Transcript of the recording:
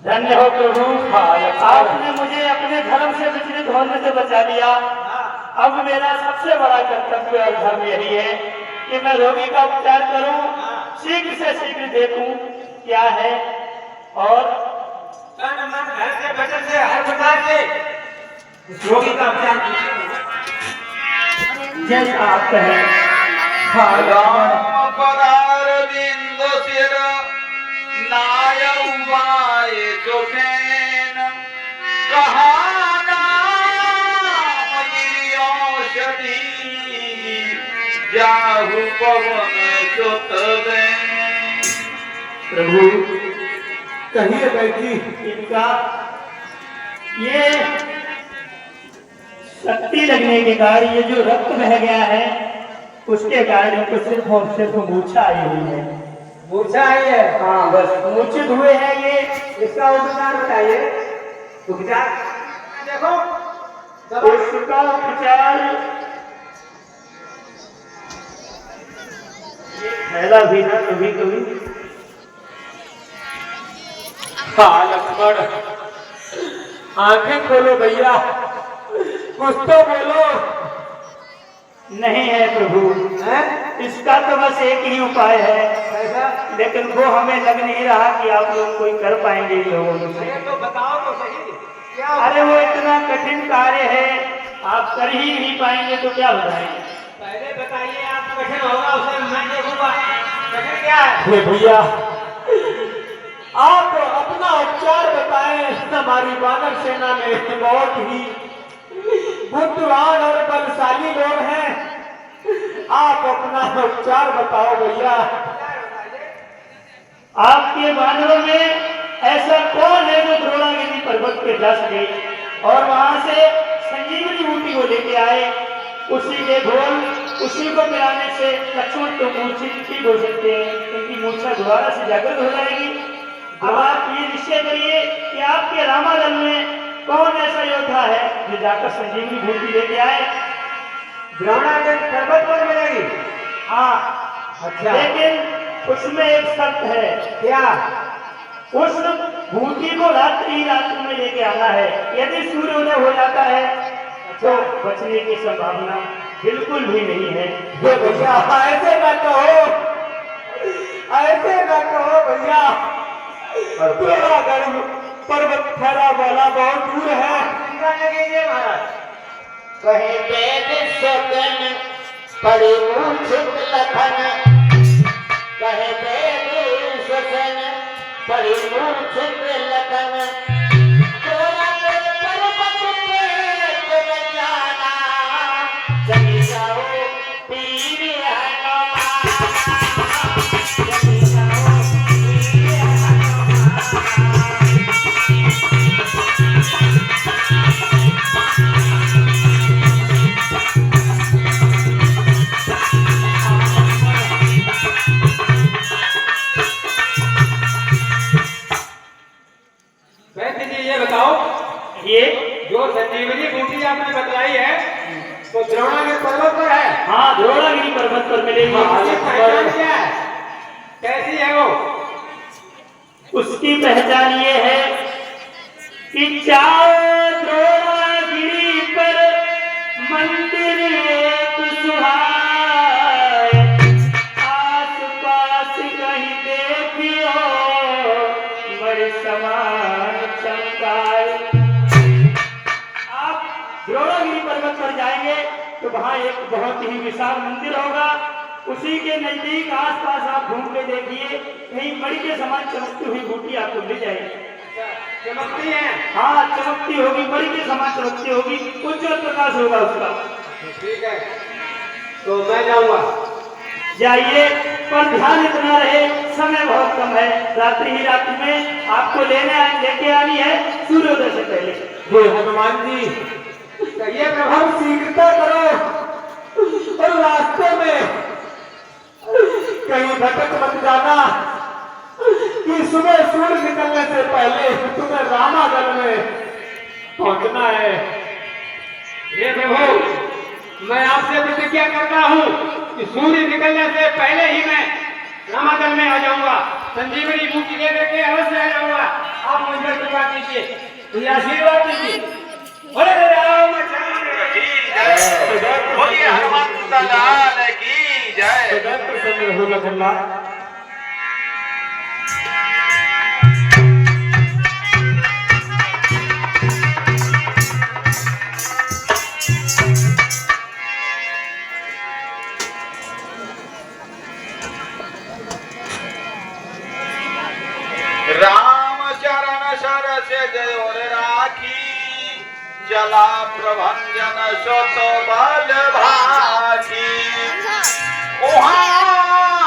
धन्य हो प्रभु, आपने मुझे अपने धर्म से विचलित होने से बचा लिया। अब मेरा सबसे बड़ा कर्तव्य और धर्म यही है कि मैं रोगी का उपचार करूं, शीघ्र से शीघ्र देखूं क्या है, और तन मन धन से वचन से हर प्रकार से रोगी का उपचार जैसा आप कहें। पदार बिंदु सिर नाय चुफेन कहाना औषधि जाहु पवन चुत दे। प्रभु कहिए बैठी, इनका ये शक्ति लगने के कारण ये जो रक्त बह गया है उसके कारण इनको सिर्फ और सिर्फ मूर्छा आई हुई है। मूर्छा आई है? हाँ, बस मूर्छित हुए हैं ये। इसका उपचार बताइए। उपचार देखो, उसका उपचार पहला भी ना कभी कभी। हाँ लक्ष्मण, आंखें खोलो भैया, कुछ तो बोलो। नहीं है प्रभु, हैं? इसका तो बस एक ही उपाय है, कैसा? लेकिन वो हमें लग नहीं रहा कि आप लोग कोई कर पाएंगे इन लोगों से। अरे तो बताओ तो सही, क्या? अरे वो इतना कठिन कार्य है, आप कर ही नहीं पाएंगे तो क्या बताएंगे। पहले बताइए, आप कठिन होगा उसे मैं देखूंगा। कठिन क्या है? भैया, आप अपना उपचार बताएं। हमारी वानर सेना में बहुत ही बुद्धिमान और बलशाली लोग हैं, आप अपना उपचार बताओ भैया। आपके वानरों में ऐसा कौन है जो द्रोणागिरी पर्वत पे जा सके और वहां से संजीवनी बूटी को लेके आए, उसी के घोल उसी को पिलाने से लक्ष्मण तो मूर्छित ठीक हो सकते हैं, उनकी मूर्छा दोबारा से जागृत हो जाएगी। अब आप ये निश्चय करिए कि आपके रामादल में कौन ऐसा योद्धा है जो जाकर संजीवनी बूटी लेके आए। द्रोणागिरी पर्वत पर मिलेगी? हाँ, अच्छा, लेकिन उसमें एक शर्त है। क्या? उस बूटी को रात्रि में लेके आना है। यदि सूर्योदय हो जाता है तो बचने की संभावना बिल्कुल भी नहीं है। ये भैया ऐसे न कहो, ऐसे न कहो भैया। द्रोणागढ़ पर्वत खरा वाला बहुत दूर है। चिंता न कीजिए महाराज। कहीं वेद सदन पड़े मूर्छित लखन, कहीं वेद सदन पड़े मूर्छित लखन, द्रोणागढ़ पर्वत पे तुम जाना, चली जाओ पीर हनुमान, चली जाओ पीर हनुमान। वैसे जी ये बताओ, ये जो संजीवनी बूटी आपने बतलाई है तो द्रोणागिरी पर्वत पर है? हाँ, द्रोणागिरी पर्वत पर मिलेगी। उसकी पहचान क्या है? कैसी है वो? उसकी पहचान ये है कि चार द्रोणागिरी पर मंदिर एक सुहाए, आस पास कहीं देखियो मर समान चमकाए। आप द्रोणागिरी पर्वत पर जाएंगे तो वहां एक बहुत ही विशाल मंदिर होगा, उसी के नजदीक आसपास आप घूम के देखिए, कहीं मणि के समान चमकती हुई बूटी आपको मिल जाएगी। चमकती है? हाँ, चमकती होगी, मणि के समान चमकती होगी, उज्जवल प्रकाश होगा उसका। ठीक है, तो मैं जाऊंगा। जाइए, पर ध्यान इतना रहे समय बहुत कम है, रात्रि ही रात्रि में आपको लेके आनी है सूर्योदय से पहले। हे हनुमान जी, कहिए प्रभु शीघ्रता करो और रास्ते में कहीं भटक मत जाना कि सुबह सूर्य निकलने से पहले तुम्हें रामागढ़ में पहुंचना है। हे प्रभु, मैं आपसे प्रतिज्ञा करता हूँ कि सूर्य निकलने से पहले ही मैं रामागढ़ में आ जाऊंगा, संजीवनी बूटी लेकर के अवश्य आ जाऊंगा। आप मुझ पर कृपा कीजिए, मुझे आशीर्वाद दीजिए। बोले रामचंद्र की जय, बोलिए हनुमंत लाल की जय। प्रसन्न हो लखनलाल। राम चरण सरस गयोर राखी, चला प्रभंजन सत बल भागी। उहाँ